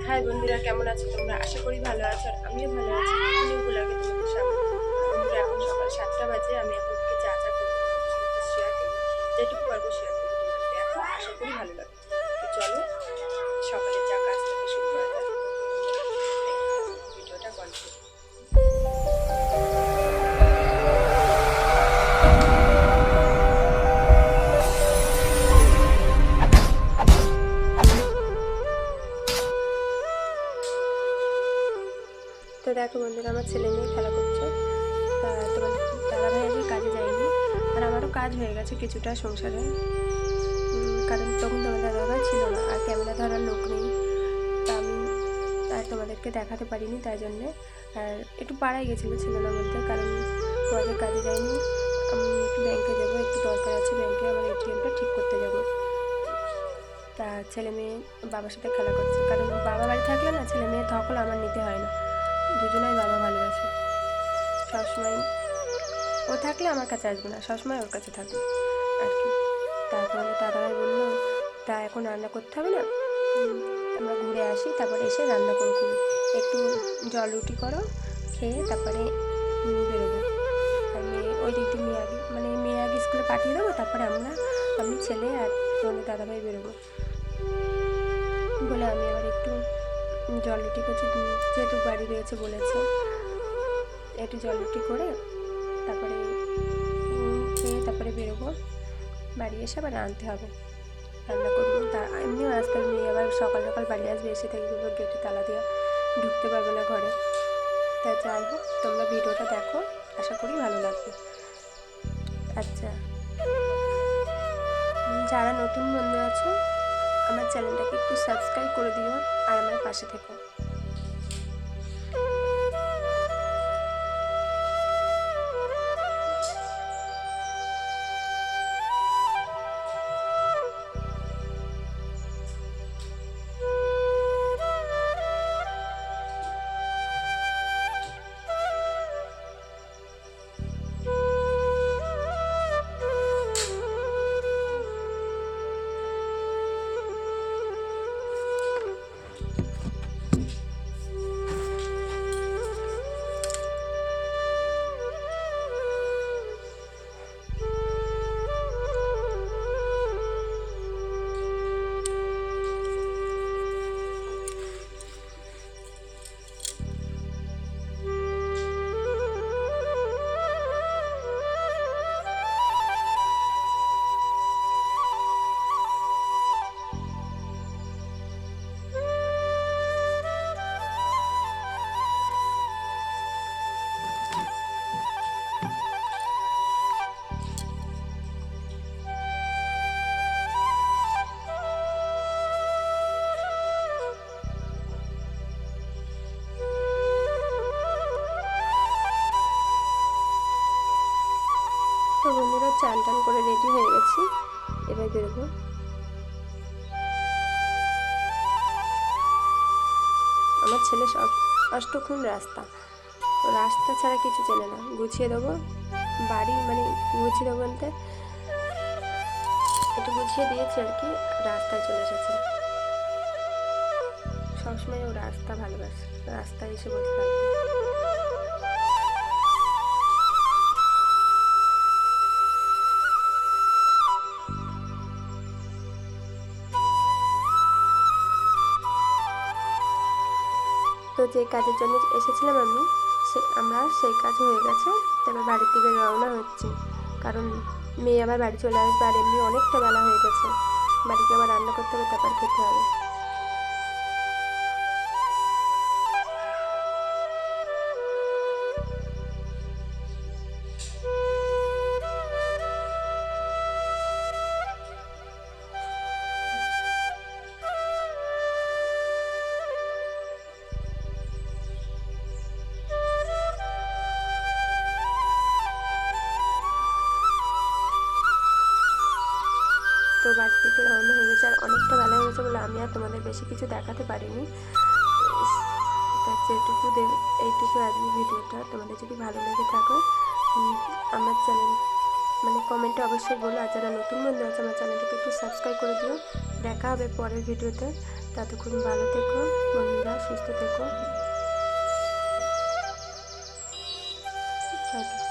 High বন্ধুরা, কেমন আছো তোমরা? আশা করি ভালো আছো, আর আমিও ভালো আছি। নিউ ব্লগে তোমাদের স্বাগত। বন্ধুরা, এখন সকাল 7টা বাজে। আমি এখন থেকে যা যা করবো তোমাদের সাথে শেয়ার করবো, যেটুকু পারবো শেয়ার করবো। তোমরা দেখো, আশা করি ভালো লাগবে। তো চলো, সকালে যা কাজ থেকে শুরু করা যাক। ভিডিওটা কন্টিনিউ। তো দেখো বন্ধুরা, আমার ছেলে মেয়ে খেলা করছে। তা তোমাদের দাদাভাই আজকে কাজে যায়নি, আর আমারও কাজ হয়ে গেছে কিছুটা সংসারে। কারণ তখন তোমাদের দাদাভাই ছিল না, আর ক্যামেরা ধরার লোক নেই। তা আমি আর তোমাদেরকে দেখাতে পারিনি, তাই জন্যে। আর একটু পাড়ায় গেছিলো ছেলের মধ্যে, কারণ তোমাদের কাজে যায়নি। আমি একটু ব্যাংকে যাবো, একটু দরকার আছে ব্যাংকে, আমার এটিএমটা ঠিক করতে যাবো। তা ছেলে মেয়ে বাবার সাথে খেলা করছে, কারণ বাবা বাড়ি থাকলে না ছেলে মেয়ে ধকল আমার নিতে হয় না। দুজনাই বাবা ভালোবাসে। সবসময় ও থাকলে আমার কাছে আসবে না, সবসময় ওর কাছে থাকবে আর কি। তারপরে দাদাভাই বললো, তা এখন রান্না করতে হবে না, আমরা ঘুরে আসি, তারপরে এসে রান্না করবো। একটু জল রুটি করো, খেয়ে তারপরে বেরোবো। আর ওই দিক দিয়ে মেয়ে আগে স্কুলে পাঠিয়ে দেবো, তারপরে আমি ছেলে আর তোমাদের দাদাভাই বেরোবো বলে আমি এবার একটু জল রুটি করছি। যেহেতু বাড়ি রয়েছে বলেছে, একটু জল রুটি করে তারপরে খেয়ে তারপরে বেরোবো। বাড়ি এসে আবার রাঁধতে হবে, রান্না করবো। তা এমনিও আসতে মেয়ে আবার সকাল সকাল বাড়ি আসবে, এসে থেকে গেটে তালা দিয়ে ঢুকতে পারবে না ঘরে। তা যাই হোক, তোমরা ভিডিওটা দেখো, আশা করি ভালো লাগবে। আচ্ছা, যারা নতুন বন্ধু আছো, আমার চ্যানেলটাকে একটু সাবস্ক্রাইব করে দিও, আর আমার পাশে থেকো। তো বন্ধুরা, চান টান করে রেডি হয়ে গেছি, এবার বেরোবো। আমার ছেলে অষ্টক্ষণ রাস্তা, রাস্তা ছাড়া কিছু চেনে না। গুছিয়ে দেবো বাড়ি, গুছিয়ে দেবো বলতে একটু গুছিয়ে দিয়েছি আর কি, রাস্তায় চলে এসেছে। সবসময় ও রাস্তা ভালোবাসে, রাস্তায় এসে বসে থাকবে। তো যে কাজের জন্য এসেছিলাম আমরা সেই কাজ হয়ে গেছে। তবে বাড়ির দিকে রওনা হচ্ছে, কারণ মেয়ে আবার বাড়ি চলে আসবে, আর এমনি অনেকটা বেলা হয়ে গেছে। বাড়িতে আবার রান্না করতে হবে, তারপর খেতে হবে। তো বাড়ি থেকে রওনা হয়ে গেছে, আর অনেকটা বেলা হয়ে গেছে বলে আমি আর তোমাদের বেশি কিছু দেখাতে পারিনি। তা এইটুকু আজকে ভিডিওটা। তোমাদের যদি ভালো লেগে থাকে আমার চ্যানেল কমেন্টে অবশ্যই বলো, আর যারা নতুন বন্ধু আছে আমার চ্যানেলটাকে একটু সাবস্ক্রাইব করে দিও। দেখা হবে পরের ভিডিওতে। ততক্ষণ ভালো থেকো বন্ধুরা, সুস্থ থেকো। টাটা।